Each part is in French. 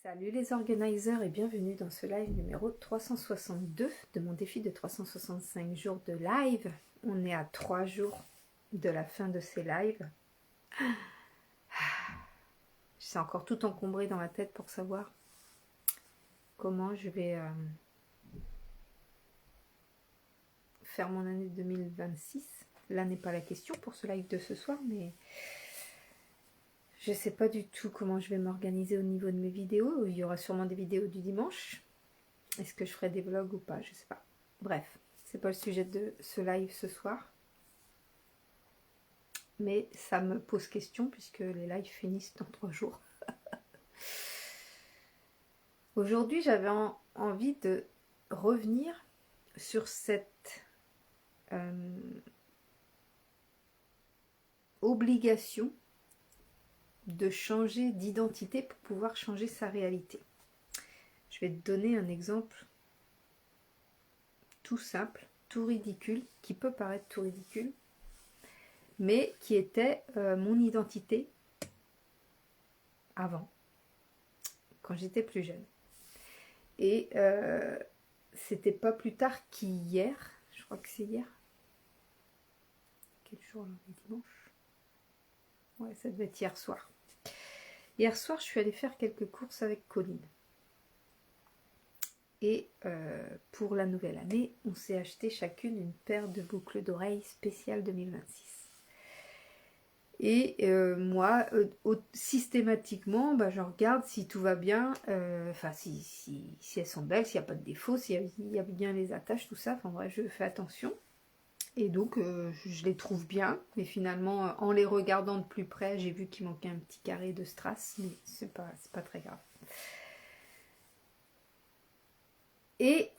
Salut les organisers et bienvenue dans ce live numéro 362 de mon défi de 365 jours de live. On est à 3 jours de la fin de ces lives. Je suis encore tout encombré dans la tête pour savoir comment je vais faire mon année 2026. Là n'est pas la question pour ce live de ce soir, mais je ne sais pas du tout comment je vais m'organiser au niveau de mes vidéos. Il y aura sûrement des vidéos du dimanche. Est-ce que je ferai des vlogs ou pas? Je sais pas. Bref, c'est pas le sujet de ce live ce soir. Mais ça me pose question puisque les lives finissent dans 3 jours. Aujourd'hui, j'avais envie de revenir sur cette obligation de changer d'identité pour pouvoir changer sa réalité. Je vais te donner un exemple tout simple, tout ridicule, qui peut paraître tout ridicule, mais qui était mon identité avant, quand j'étais plus jeune. Et c'était pas plus tard qu'hier, je crois que c'est hier. Quel jour là? Dimanche? Ouais, ça devait être hier soir. Hier soir, je suis allée faire quelques courses avec Colline. Et pour la nouvelle année, on s'est acheté chacune une paire de boucles d'oreilles spéciales 2026. Et moi, systématiquement, je regarde si tout va bien, si elles sont belles, s'il n'y a pas de défaut, s'il y a bien les attaches, tout ça. Enfin bref, je fais attention. Et donc, je les trouve bien. Mais finalement, en les regardant de plus près, j'ai vu qu'il manquait un petit carré de strass. Mais c'est pas très grave. Et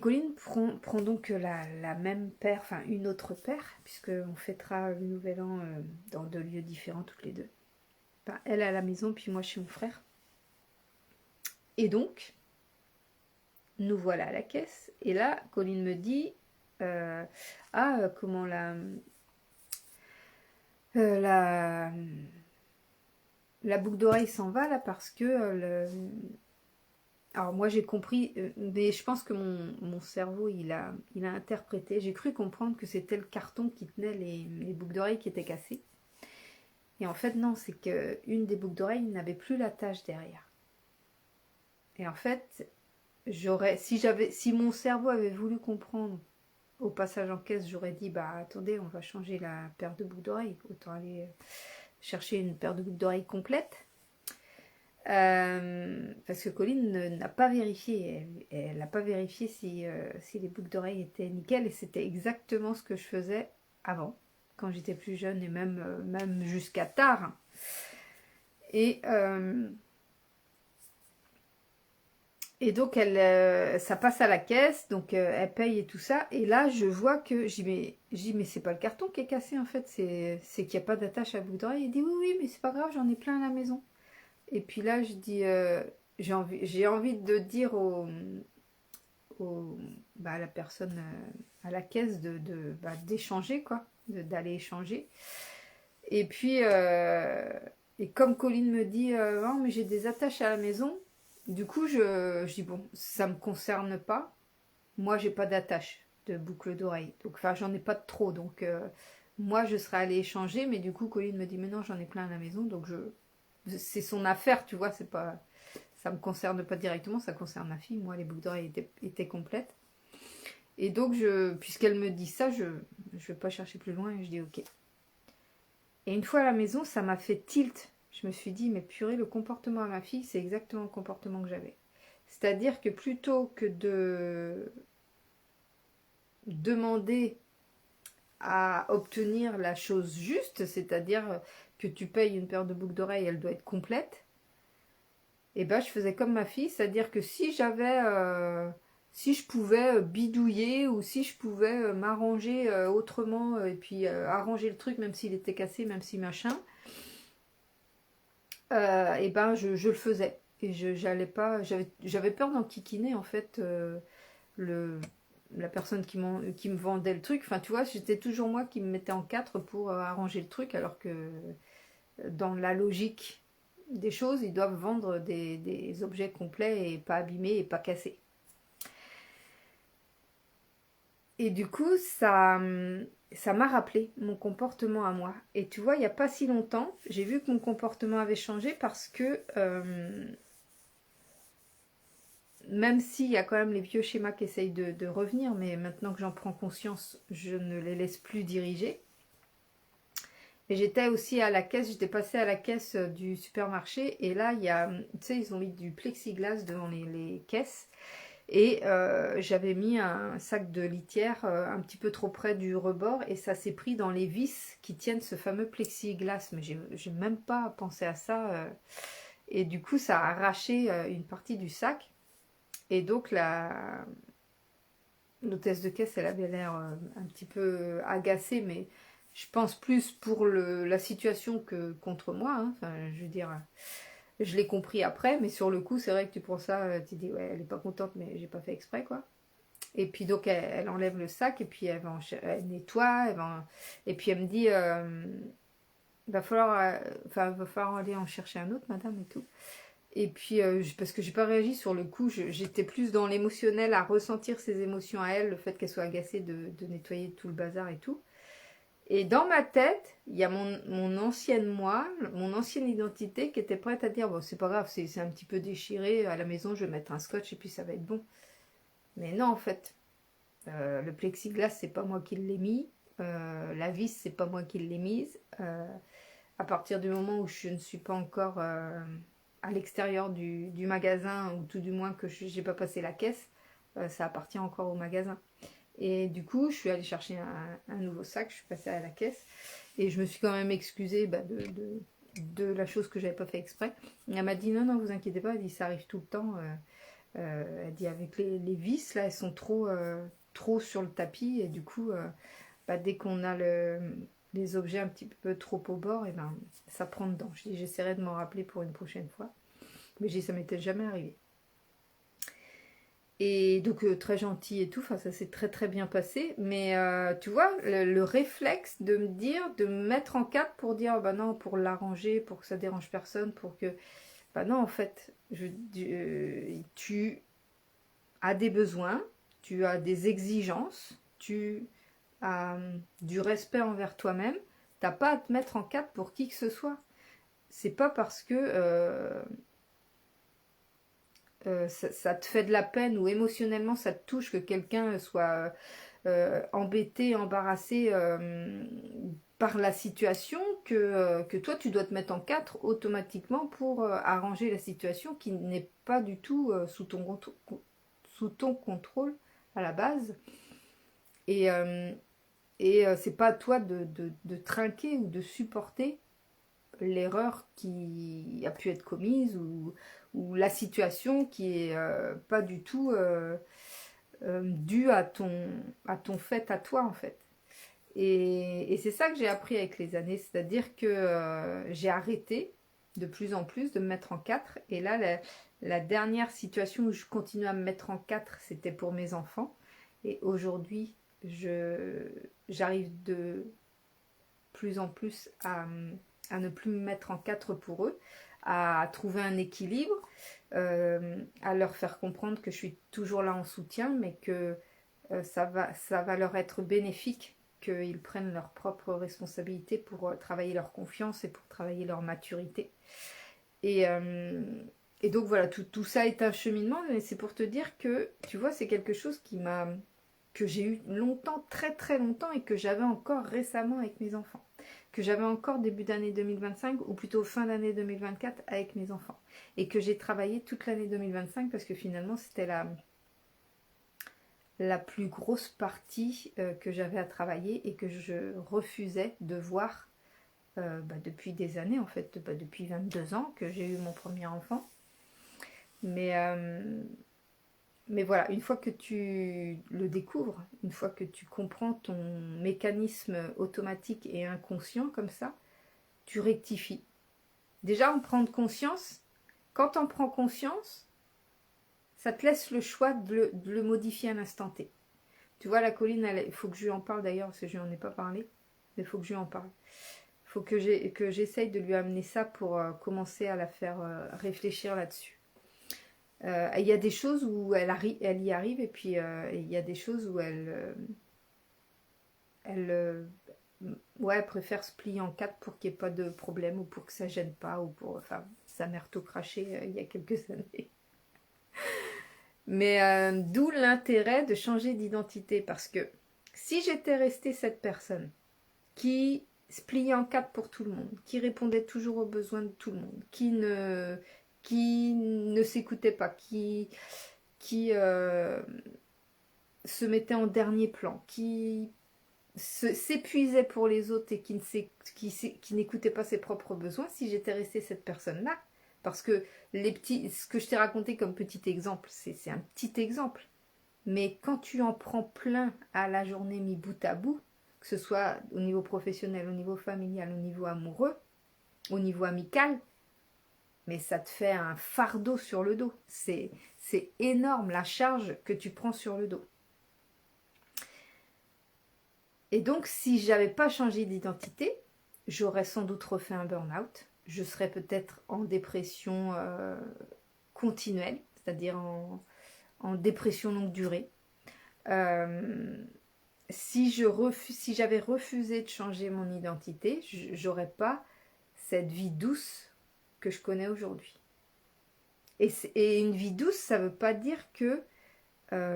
Colline prend donc la même paire, enfin une autre paire, puisqu'on fêtera le nouvel an dans 2 lieux différents toutes les deux. Enfin, elle à la maison, puis moi chez mon frère. Et donc, nous voilà à la caisse. Et là, Colline me dit comment la boucle d'oreille s'en va là parce que alors moi j'ai compris, mais je pense que mon cerveau il a interprété. J'ai cru comprendre que c'était le carton qui tenait les boucles d'oreilles qui étaient cassées. Et en fait non, c'est qu'une des boucles d'oreilles n'avait plus l'attache derrière. Et en fait, si mon cerveau avait voulu comprendre au passage en caisse, j'aurais dit attendez, on va changer la paire de boucles d'oreilles. Autant aller chercher une paire de boucles d'oreilles complète. Parce que Colline n'a pas vérifié, elle n'a pas vérifié si les boucles d'oreilles étaient nickel, et c'était exactement ce que je faisais avant, quand j'étais plus jeune et même jusqu'à tard. Et donc ça passe à la caisse, donc elle paye et tout ça, et là je vois que j'ai dit mais c'est pas le carton qui est cassé en fait, c'est qu'il n'y a pas d'attache à la boucle d'oreille. Il dit oui mais c'est pas grave, j'en ai plein à la maison. Et puis là, je dis, j'ai envie de dire à la personne à la caisse d'échanger, quoi, d'aller échanger. Et puis, et comme Colline me dit, non, mais j'ai des attaches à la maison, du coup, je dis, bon, ça me concerne pas. Moi, j'ai pas d'attache de boucle d'oreille. Donc, enfin, j'en ai pas de trop. Donc, moi, je serais allée échanger, mais du coup, Colline me dit, mais non, j'en ai plein à la maison, donc c'est son affaire, tu vois, c'est pas, ça me concerne pas directement, ça concerne ma fille. Moi, les boucles d'oreilles étaient complètes. Et donc, puisqu'elle me dit ça, je vais pas chercher plus loin et je dis ok. Et une fois à la maison, ça m'a fait tilt. Je me suis dit, mais purée, le comportement à ma fille, c'est exactement le comportement que j'avais. C'est-à-dire que plutôt que de demander à obtenir la chose juste, c'est-à-dire que tu payes une paire de boucles d'oreilles, elle doit être complète, et je faisais comme ma fille, c'est-à-dire que si je pouvais bidouiller ou si je pouvais m'arranger autrement et puis arranger le truc même s'il était cassé, même si machin, je le faisais. Et j'allais pas, j'avais peur d'enquiquiner en fait la personne qui me vendait le truc. Enfin tu vois, c'était toujours moi qui me mettais en quatre pour arranger le truc, alors que dans la logique des choses, ils doivent vendre des objets complets et pas abîmés et pas cassés. Et du coup, ça m'a rappelé mon comportement à moi. Et tu vois, il n'y a pas si longtemps, j'ai vu que mon comportement avait changé parce que même s'il y a quand même les vieux schémas qui essayent de revenir, mais maintenant que j'en prends conscience, je ne les laisse plus diriger. Et j'étais aussi à la caisse, j'étais passée à la caisse du supermarché et là, il y a, tu sais, ils ont mis du plexiglas devant les caisses. Et j'avais mis un sac de litière un petit peu trop près du rebord et ça s'est pris dans les vis qui tiennent ce fameux plexiglas. Mais j'ai même pas pensé à ça. Et du coup, ça a arraché une partie du sac. Et donc, l'hôtesse de caisse, elle avait l'air un petit peu agacée, mais je pense plus pour la situation que contre moi. Hein. Enfin, je veux dire, je l'ai compris après, mais sur le coup, c'est vrai que tu prends ça, tu dis, ouais, elle est pas contente, mais j'ai pas fait exprès, quoi. Et puis donc, elle enlève le sac, et puis elle nettoie, et puis elle me dit, va falloir, va falloir aller en chercher un autre, madame, et tout. Et puis, parce que j'ai pas réagi sur le coup, j'étais plus dans l'émotionnel, à ressentir ses émotions à elle, le fait qu'elle soit agacée de nettoyer tout le bazar et tout. Et dans ma tête, il y a mon ancienne moi, mon ancienne identité qui était prête à dire, bon, c'est pas grave, c'est un petit peu déchiré, à la maison, je vais mettre un scotch et puis ça va être bon. Mais non, en fait, le plexiglas, c'est pas moi qui l'ai mis, la vis, c'est pas moi qui l'ai mise. À partir du moment où je ne suis pas encore à l'extérieur du magasin, ou tout du moins que je n'ai pas passé la caisse, ça appartient encore au magasin. Et du coup, je suis allée chercher un nouveau sac, je suis passée à la caisse et je me suis quand même excusée de la chose que j'avais pas fait exprès. Et elle m'a dit non, non, vous inquiétez pas, elle dit ça arrive tout le temps. Elle dit avec les vis là, elles sont trop sur le tapis et du coup, dès qu'on a les objets un petit peu trop au bord, et ben ça prend dedans. Je dis j'essaierai de m'en rappeler pour une prochaine fois, mais ça m'était jamais arrivé. Et donc très gentil et tout, enfin ça s'est très très bien passé. Mais tu vois, le réflexe de me dire, de me mettre en quatre pour dire, bah non, pour l'arranger, pour que ça dérange personne, pour que... Bah non, en fait, tu as des besoins, tu as des exigences, tu as du respect envers toi-même. T'as pas à te mettre en quatre pour qui que ce soit. C'est pas parce que... ça te fait de la peine ou émotionnellement ça te touche que quelqu'un soit embêté, embarrassé par la situation que toi tu dois te mettre en quatre automatiquement pour arranger la situation qui n'est pas du tout sous ton contrôle à la base. Et c'est pas à toi de trinquer ou de supporter l'erreur qui a pu être commise ou la situation qui est pas du tout due à ton fait à toi en fait. Et c'est ça que j'ai appris avec les années, c'est-à-dire que j'ai arrêté de plus en plus de me mettre en quatre. Et là, la dernière situation où je continue à me mettre en quatre, c'était pour mes enfants. Et aujourd'hui, j'arrive de plus en plus à ne plus me mettre en quatre pour eux, à trouver un équilibre, à leur faire comprendre que je suis toujours là en soutien, mais que ça va leur être bénéfique qu'ils prennent leurs propres responsabilités pour travailler leur confiance et pour travailler leur maturité. Et, euh, et donc voilà, tout ça est un cheminement, mais c'est pour te dire que, tu vois, c'est quelque chose que j'ai eu longtemps, très très longtemps, et que j'avais encore récemment avec mes enfants. Que j'avais encore début d'année 2025, ou plutôt fin d'année 2024 avec mes enfants. Et que j'ai travaillé toute l'année 2025 parce que finalement c'était la plus grosse partie que j'avais à travailler et que je refusais de voir depuis des années en fait, depuis 22 ans que j'ai eu mon premier enfant. Mais voilà, une fois que tu le découvres, une fois que tu comprends ton mécanisme automatique et inconscient comme ça, tu rectifies. Déjà, en prendre conscience, quand on prend conscience, ça te laisse le choix de le modifier à l'instant T. Tu vois, la colline, il faut que je lui en parle d'ailleurs, parce que je n'en ai pas parlé, mais il faut que je lui en parle. Il faut que j'essaye de lui amener ça pour commencer à la faire réfléchir là-dessus. Il y a des choses où elle y arrive, et puis il y a des choses où elle préfère se plier en quatre pour qu'il n'y ait pas de problème, ou pour que ça gêne pas, ou pour, enfin, sa mère tout craché il y a quelques années. Mais d'où l'intérêt de changer d'identité, parce que si j'étais restée cette personne qui se pliait en quatre pour tout le monde, qui répondait toujours aux besoins de tout le monde, qui ne s'écoutait pas, qui se mettait en dernier plan, qui s'épuisait pour les autres et qui n'écoutait pas ses propres besoins, si j'étais restée cette personne-là, parce que ce que je t'ai raconté comme petit exemple, c'est un petit exemple, mais quand tu en prends plein à la journée mis bout à bout, que ce soit au niveau professionnel, au niveau familial, au niveau amoureux, au niveau amical, mais ça te fait un fardeau sur le dos. C'est énorme la charge que tu prends sur le dos. Et donc, si j'avais pas changé d'identité, j'aurais sans doute refait un burn-out. Je serais peut-être en dépression continuelle, c'est-à-dire en dépression longue durée. Si j'avais refusé de changer mon identité, j'aurais pas cette vie douce que je connais aujourd'hui. Et une vie douce, ça veut pas dire que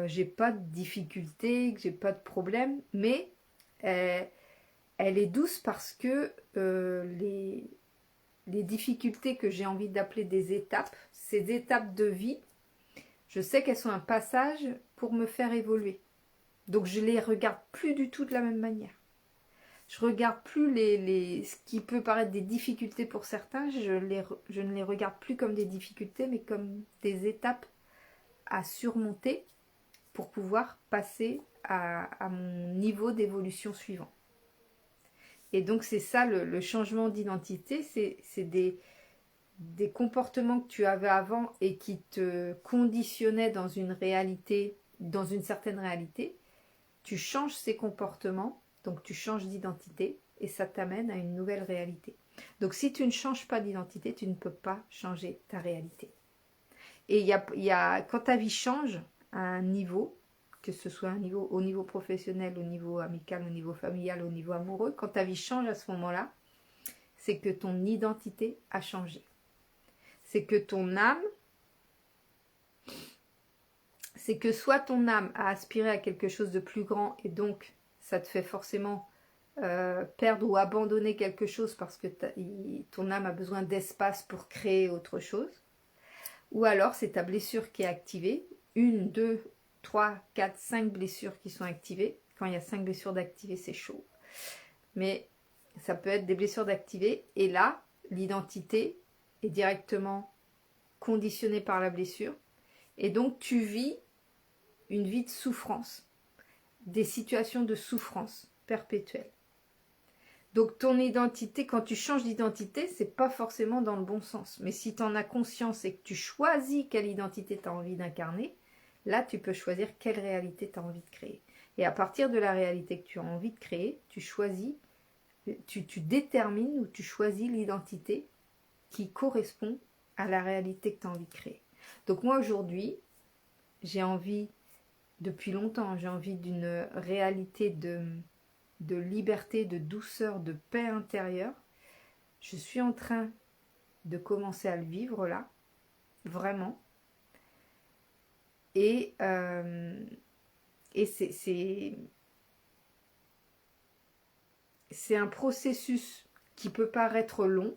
j'ai pas de difficultés, que j'ai pas de problèmes, mais elle est douce parce que les difficultés que j'ai envie d'appeler des étapes, ces étapes de vie, je sais qu'elles sont un passage pour me faire évoluer. Donc je les regarde plus du tout de la même manière. Je regarde plus ce qui peut paraître des difficultés pour certains, je ne les regarde plus comme des difficultés, mais comme des étapes à surmonter pour pouvoir passer à mon niveau d'évolution suivant. Et donc c'est ça le changement d'identité, c'est des comportements que tu avais avant et qui te conditionnaient dans une réalité, dans une certaine réalité. Tu changes ces comportements, donc tu changes d'identité et ça t'amène à une nouvelle réalité. Donc si tu ne changes pas d'identité, tu ne peux pas changer ta réalité. Et quand ta vie change à un niveau, que ce soit au niveau professionnel, au niveau amical, au niveau familial, au niveau amoureux, quand ta vie change à ce moment-là, c'est que ton identité a changé. C'est que soit ton âme a aspiré à quelque chose de plus grand et donc ça te fait forcément perdre ou abandonner quelque chose parce que ton âme a besoin d'espace pour créer autre chose. Ou alors c'est ta blessure qui est activée, 1, 2, 3, 4, 5 blessures qui sont activées. Quand il y a 5 blessures d'activées, c'est chaud. Mais ça peut être des blessures d'activées et là, l'identité est directement conditionnée par la blessure. Et donc tu vis une vie de souffrance, des situations de souffrance perpétuelle. Donc ton identité, quand tu changes d'identité, c'est pas forcément dans le bon sens. Mais si tu en as conscience et que tu choisis quelle identité tu as envie d'incarner, là tu peux choisir quelle réalité tu as envie de créer. Et à partir de la réalité que tu as envie de créer, tu choisis, tu détermines ou tu choisis l'identité qui correspond à la réalité que tu as envie de créer. Donc moi aujourd'hui, j'ai envie, depuis longtemps, j'ai envie d'une réalité de liberté, de douceur, de paix intérieure. Je suis en train de commencer à le vivre là, vraiment. Et c'est un processus qui peut paraître long,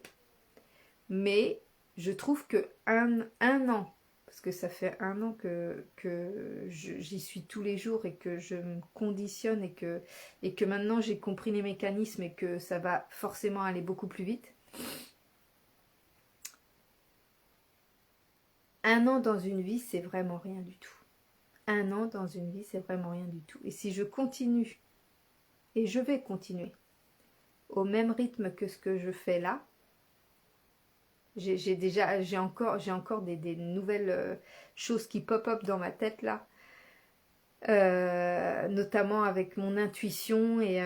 mais je trouve que un an, parce que ça fait 1 an que j'y suis tous les jours et que je me conditionne et que maintenant j'ai compris les mécanismes et que ça va forcément aller beaucoup plus vite. 1 an dans une vie, c'est vraiment rien du tout. 1 an dans une vie, c'est vraiment rien du tout. Et si je continue, et je vais continuer, au même rythme que ce que je fais là, j'ai encore des nouvelles choses qui pop-up dans ma tête là. notamment avec mon intuition et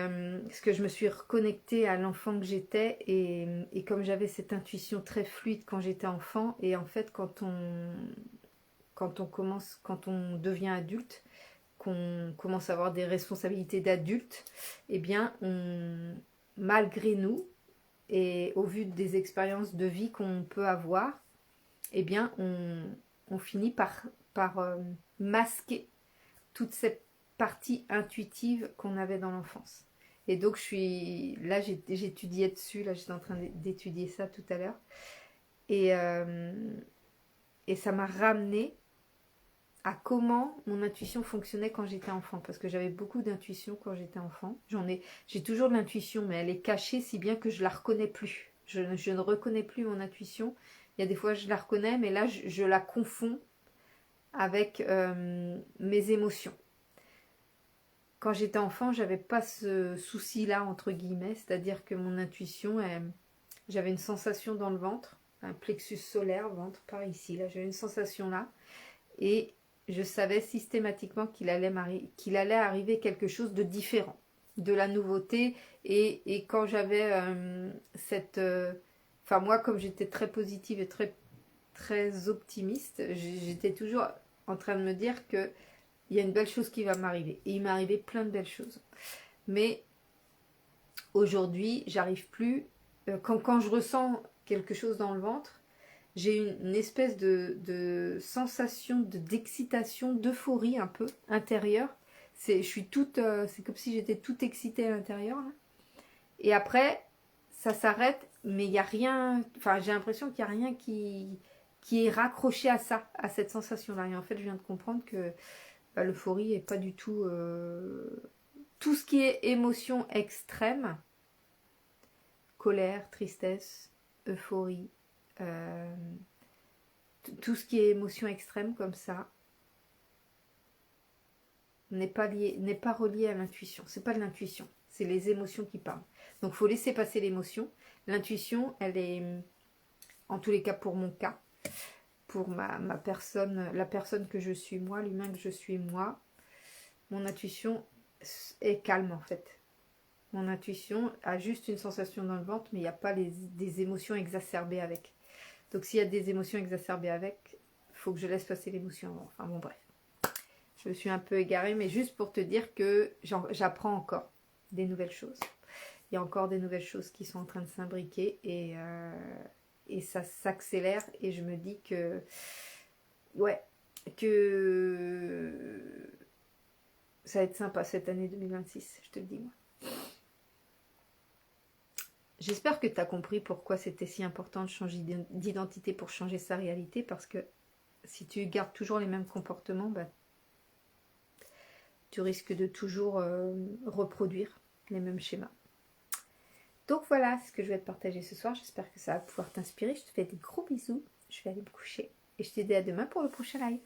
parce que je me suis reconnectée à l'enfant que j'étais et comme j'avais cette intuition très fluide quand j'étais enfant et en fait quand on devient adulte, qu'on commence à avoir des responsabilités d'adulte, eh bien malgré nous et au vu des expériences de vie qu'on peut avoir, eh bien on finit par masquer toute cette partie intuitive qu'on avait dans l'enfance. Et donc j'étudiais dessus, là j'étais en train d'étudier ça tout à l'heure. Et, et ça m'a ramené à comment mon intuition fonctionnait quand j'étais enfant. Parce que j'avais beaucoup d'intuition quand j'étais enfant. J'ai toujours de l'intuition, mais elle est cachée si bien que je la reconnais plus. Je ne reconnais plus mon intuition. Il y a des fois je la reconnais, mais là je la confonds avec mes émotions. Quand j'étais enfant, j'avais pas ce souci-là, entre guillemets, c'est-à-dire que mon intuition, j'avais une sensation dans le ventre, un plexus solaire, ventre, par ici, là, j'avais une sensation là, et je savais systématiquement qu'il allait arriver quelque chose de différent, de la nouveauté, et quand j'avais enfin moi, comme j'étais très positive et très, très optimiste, j'étais toujours en train de me dire que il y a une belle chose qui va m'arriver. Et il m'est arrivé plein de belles choses. Mais aujourd'hui, j'arrive plus. Quand je ressens quelque chose dans le ventre, j'ai une espèce de sensation d'excitation, d'euphorie un peu intérieure. C'est comme si j'étais toute excitée à l'intérieur. Et après, ça s'arrête, mais il n'y a rien. Enfin, j'ai l'impression qu'il n'y a rien qui est raccroché à ça, à cette sensation-là. Et en fait, je viens de comprendre que l'euphorie est pas du tout tout ce qui est émotion extrême, colère, tristesse, euphorie, tout ce qui est émotion extrême comme ça n'est pas relié à l'intuition. C'est pas de l'intuition, c'est les émotions qui parlent. Donc faut laisser passer l'émotion. L'intuition, elle est, en tous les cas pour mon cas, pour ma personne, la personne que je suis moi, l'humain que je suis moi, mon intuition est calme en fait. Mon intuition a juste une sensation dans le ventre, mais il n'y a pas des émotions exacerbées avec. Donc s'il y a des émotions exacerbées avec, il faut que je laisse passer l'émotion avant. Enfin bon, bref. Je me suis un peu égarée, mais juste pour te dire que j'apprends encore des nouvelles choses. Il y a encore des nouvelles choses qui sont en train de s'imbriquer et ça s'accélère et je me dis que ouais, que ça va être sympa cette année 2026, je te le dis moi. J'espère que tu as compris pourquoi c'était si important de changer d'identité pour changer sa réalité, parce que si tu gardes toujours les mêmes comportements, bah, tu risques de toujours reproduire les mêmes schémas. Donc voilà ce que je vais te partager ce soir. J'espère que ça va pouvoir t'inspirer. Je te fais des gros bisous. Je vais aller me coucher et je te dis à demain pour le prochain live.